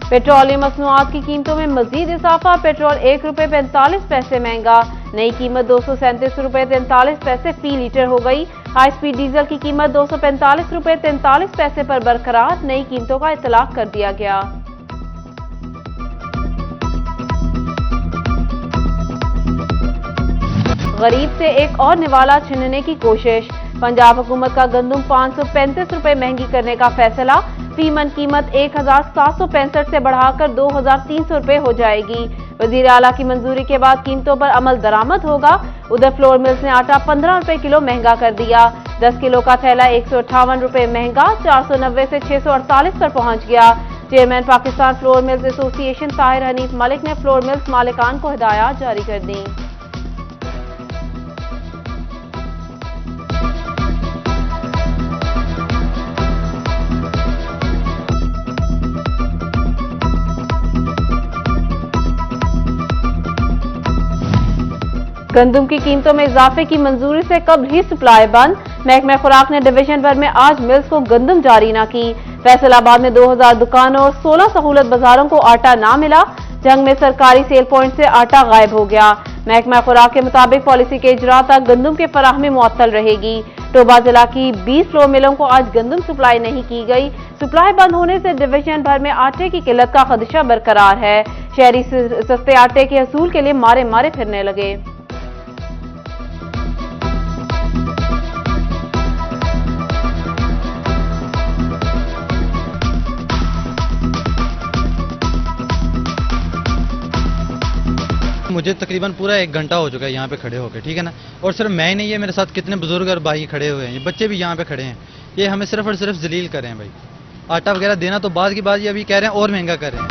Petroleum मसनूआत की कीमतों में मजीद इजाफा। पेट्रोल ₹1.45 महंगा, नई कीमत ₹237.43 फी लीटर हो गई। हाई स्पीड डीजल की कीमत ₹245.43 पर बरकरार, नई कीमतों का इतलाक कर दिया गया। गरीब से एक और निवाला छीनने की कोशिश। पंजाब हुकूमत का गंदम ₹535 महंगी करने का फैसला। फी मन कीमत 1765 से बढ़ाकर ₹2300 हो जाएगी। वजीर आला की मंजूरी के बाद कीमतों पर अमल दरामद होगा। उधर फ्लोर मिल्स ने आटा ₹15 किलो महंगा कर दिया। 10 किलो का थैला ₹158 महंगा 490 से 648 पर पहुंच गया। Chairman Pakistan flour mills association Tahir Hanif Malik ने फ्लोर मिल्स मालिकान को हिदायत जारी कर दी। गंदम की कीमतों में इजाफे की मंजूरी से कबल ही सप्लाई बंद। महकमा खुराक ने डिवीजन भर में आज मिल्स को गंदम जारी न की। फैसलाबाद में 2000 दुकानों और 16 सहूलत बाजारों को आटा ना मिला। जंग में सरकारी सेल पॉइंट से आटा गायब हो गया। महकमा खुराक के मुताबिक पॉलिसी के इजरा तक गंदम की फराहमी मुअत्तल रहेगी। टोबा जिला की 20 फ्लोर मिलों को आज गंदम सप्लाई नहीं की गई। सप्लाई बंद होने से डिवीजन भर में आटे की किल्लत का खदशा बरकरार है। शहरी सस्ते आटे के हसूल के लिए मारे मारे फिरने लगे। मुझे तकरीबन पूरा 1 घंटा हो चुका है यहाँ पे खड़े होकर, ठीक है ना। और सिर्फ मैं ही नहीं है, मेरे साथ कितने बुजुर्ग और भाई खड़े हुए हैं, ये बच्चे भी यहाँ पे खड़े हैं। ये हमें सिर्फ और सिर्फ जलील कर रहे हैं भाई। आटा वगैरह देना तो बाद की बात, ये अभी कह रहे हैं और महंगा कर रहे हैं।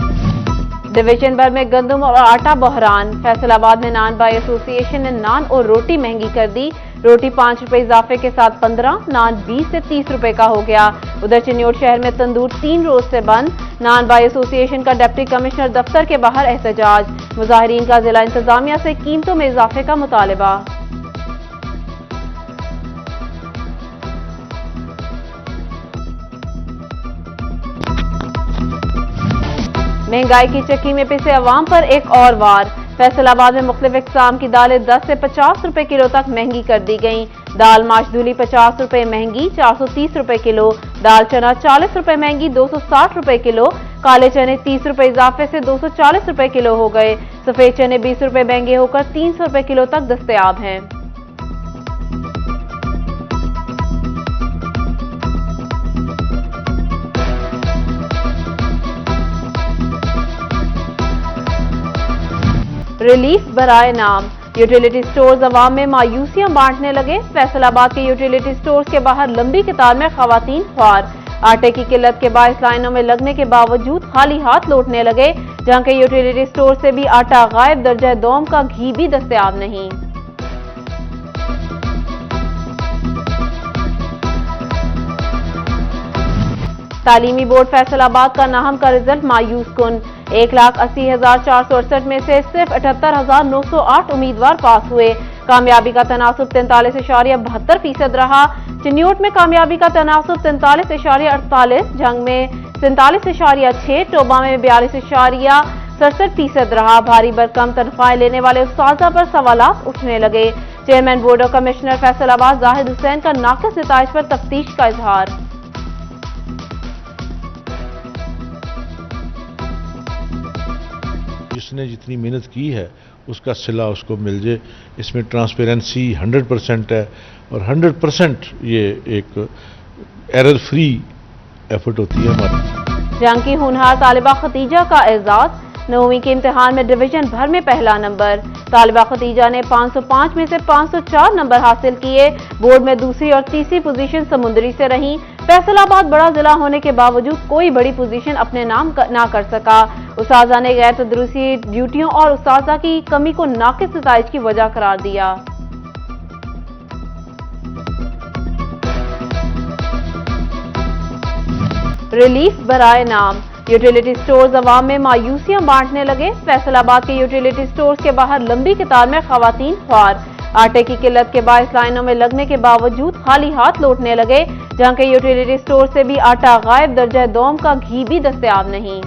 डिवीजन भर में गंदम और आटा बहरान। फैसलाबाद में नान बाई एसोसिएशन ने नान और रोटी महंगी कर दी। रोटी ₹5 इजाफे के साथ 15, नान 20 से ₹30 का हो गया। उधर चिन्योट शहर में तंदूर 3 रोज से बंद। नान बाई एसोसिएशन का डिप्टी कमिश्नर दफ्तर के बाहर एहतजाज। मुजाहिरीन का जिला इंतजामिया से कीमतों में इजाफे का मुतालबा। महंगाई की चक्की में पिसे अवाम पर एक और वार। फैसलाबाद में मुख्तलिफ इकसाम की दालें 10 से ₹50 किलो तक महंगी कर दी गईं। दाल माशदूली ₹50 महंगी ₹430 किलो। दाल चना ₹40 महंगी ₹260 किलो। काले चने ₹30 इजाफे से ₹240 किलो हो गए। सफेद चने ₹20 महंगे होकर ₹300 किलो तक दस्तयाब हैं। रिलीफ बराए नाम। यूटिलिटी स्टोर्स अवाम में मायूसियां बांटने लगे। फैसलाबाद के यूटिलिटी स्टोर्स के बाहर लंबी कतार में खवातीन ख्वार। आटे की किल्लत के बायस लाइनों में लगने के बावजूद खाली हाथ लौटने लगे। जहां के यूटिलिटी स्टोर से भी आटा गायब, दर्जा दोम का घी भी दस्तयाब नहीं। तालीमी बोर्ड फैसलाबाद का नाहम का रिजल्ट मायूस कुन। 1,80,468 में से सिर्फ 78,908 उम्मीदवार पास हुए। कामयाबी का तनासुब 43.72% रहा। चिन्योट में कामयाबी का तनासुब 43.48, जंग में 47.6, टोबा में 42.67% रहा। भारी भरकम तनख्वाहें लेने वाले उस्ताजा पर सवालात उठने लगे। चेयरमैन बोर्ड और कमिश्नर फैसलाबाद जाहिद हुसैन का नाक़िस नताइज पर तफ्तीश का इजहार। जिसने जितनी मेहनत की है उसका सिला उसको मिल जाए। इसमें ट्रांसपेरेंसी 100% है और 100% ये एक एरर फ्री एफर्ट होती है हमारी। जंग की होनहार तालिबा खतीजा का एजाज। 9वीं के इम्तिहान में डिवीजन भर में पहला नंबर। तालिबा खतीजा ने 505 में से 504 नंबर हासिल किए। बोर्ड में दूसरी और तीसरी पोजीशन समुंदरी से रही। फैसलाबाद बड़ा जिला होने के बावजूद कोई बड़ी पोजीशन अपने नाम ना कर सका। उस्ताजा ने गैर तदरुसी ड्यूटियों और उस्ताजा की कमी को नाक़िस नताइज की वजह करार दिया। रिलीफ बराए नाम। यूटिलिटी स्टोर्स अवाम में मायूसियां बांटने लगे। फैसलाबाद के यूटिलिटी स्टोर्स के बाहर लंबी कतार में खवातीन ख्वार। आटे की किल्लत के बायस लाइनों में लगने के बावजूद खाली हाथ लौटने लगे। जहां के यूटिलिटी स्टोर से भी आटा गायब, दर्जा दोम का घी भी दस्तयाब नहीं।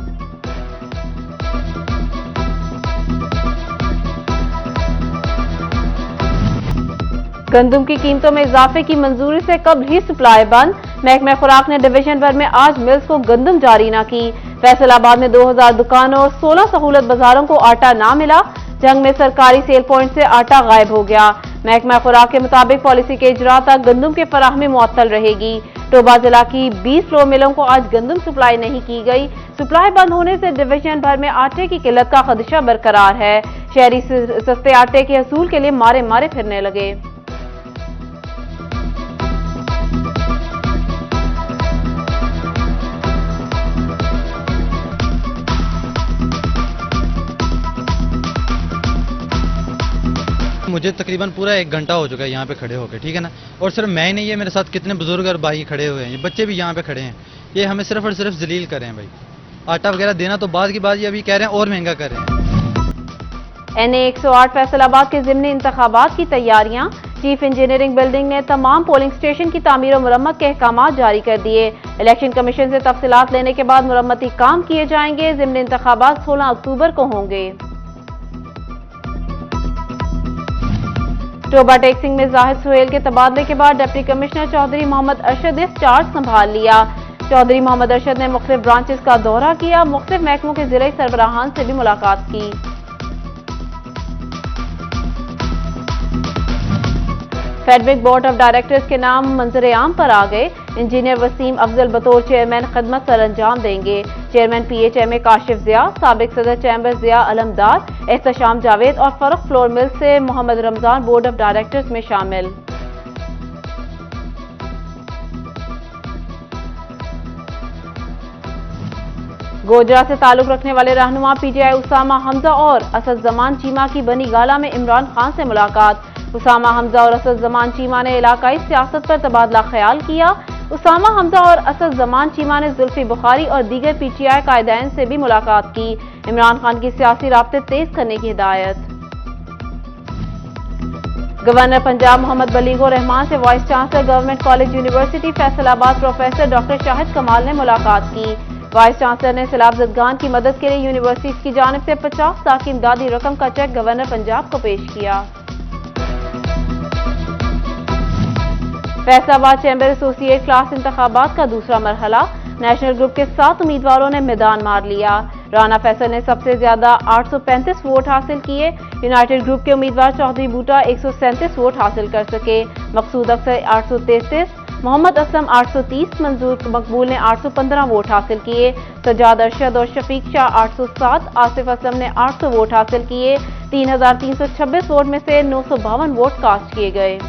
गंदम की कीमतों में इजाफे की मंजूरी से कब ही सप्लाई बंद। महकमा खुराक ने डिवीजन भर में आज मिल्स को गंदम जारी न की। फैसलाबाद में 2000 दुकानों और 16 सहूलत बाजारों को आटा ना मिला। जंग में सरकारी सेल पॉइंट से आटा गायब हो गया। महकमा खुराक के मुताबिक पॉलिसी के इजरा तक गंदम की फराहमी मुअत्तल रहेगी। टोबा जिला की 20 फ्लोर मिलों को आज गंदम सप्लाई नहीं की गई। सप्लाई बंद होने से डिवीजन भर में आटे की किल्लत का खदशा बरकरार है। शहरी सस्ते आटे के हसूल के लिए मारे मारे फिरने लगे। मुझे तकरीबन पूरा 1 घंटा हो चुका है यहाँ पे खड़े होकर, ठीक है ना। और सिर्फ मैं ही नहीं है, मेरे साथ कितने बुजुर्ग और भाई खड़े हुए हैं, ये बच्चे भी यहाँ पे खड़े हैं। ये हमें सिर्फ और सिर्फ जलील कर रहे हैं भाई। आटा वगैरह देना तो बाद की बात, ये अभी कह रहे हैं और महंगा कर रहे हैं। NA 108 फैसलाबाद के ज़िमनी इंतखाबात की तैयारियां। चीफ इंजीनियरिंग बिल्डिंग ने तमाम पोलिंग स्टेशन की तामीर और मुरम्मत के अहकामात जारी कर दिए। इलेक्शन कमीशन से तफसीलात लेने के बाद मुरम्मती काम किए जाएंगे। ज़िमनी इंतखाबात 16 अक्टूबर को होंगे। टोबा टैक्सिंग में जाहिद सुहेल के तबादले के बाद डिप्टी कमिश्नर चौधरी मोहम्मद अरशद ने चार्ज संभाल लिया। चौधरी मोहम्मद अरशद ने मुख्तलिफ ब्रांचेस का दौरा किया। मुख्तलिफ महकमों के जिले सरबराहान से भी मुलाकात की। फेडरिक बोर्ड ऑफ डायरेक्टर्स के नाम मंजर आम पर आ गए। इंजीनियर वसीम अफजल बतौर चेयरमैन खदमत सर अंजाम देंगे। चेयरमैन PHMA काशिफ जिया, साबिक सदर चैम्बर जिया अलमदार, एहतशाम जावेद और फरुख फ्लोर मिल से Mohammad Ramzan board of directors में शामिल। गोजरा से ताल्लुक रखने वाले रहनुमा PTI उसामा हमजा और असद जमान चीमा की बनी गाला में इमरान खान से मुलाकात। उसामा हमजा और असद जमान चीमा ने इलाकाई सियासत पर तबादला ख्याल किया। उसामा हमजा और असद जमान चीमा ने जुल्फी बुखारी और दीगर PTI कायदाइन से भी मुलाकात की। इमरान खान की सियासी राब्ते तेज करने की हिदायत। गवर्नर पंजाब मोहम्मद बलीगुर रहमान से vice chancellor government college university Faisalabad professor doctor Shahid कमाल ने मुलाकात की। वाइस चांसलर ने सैलाब ज़दगान की मदद के लिए यूनिवर्सिटी की जानिब से 50 लाख की इमदादी रकम का चेक गवर्नर पंजाब को पेश किया। फैसलाबाद चैम्बर एसोसिएट क्लास इंतखाबात का दूसरा मरहला। नेशनल ग्रुप के 7 उम्मीदवारों ने मैदान मार लिया। राना फैसल ने सबसे ज्यादा 835 वोट हासिल किए। यूनाइटेड ग्रुप के उम्मीदवार चौधरी बूटा 137 वोट हासिल कर सके। मकसूद अख्तर 833, मोहम्मद असलम 830, मंजूर मकबूल ने 815 वोट हासिल किए। सजाद अरशद और शफीक शाह 807, आसिफ असलम ने 800 वोट हासिल किए। 3326 वोट में से 952 वोट कास्ट किए गए।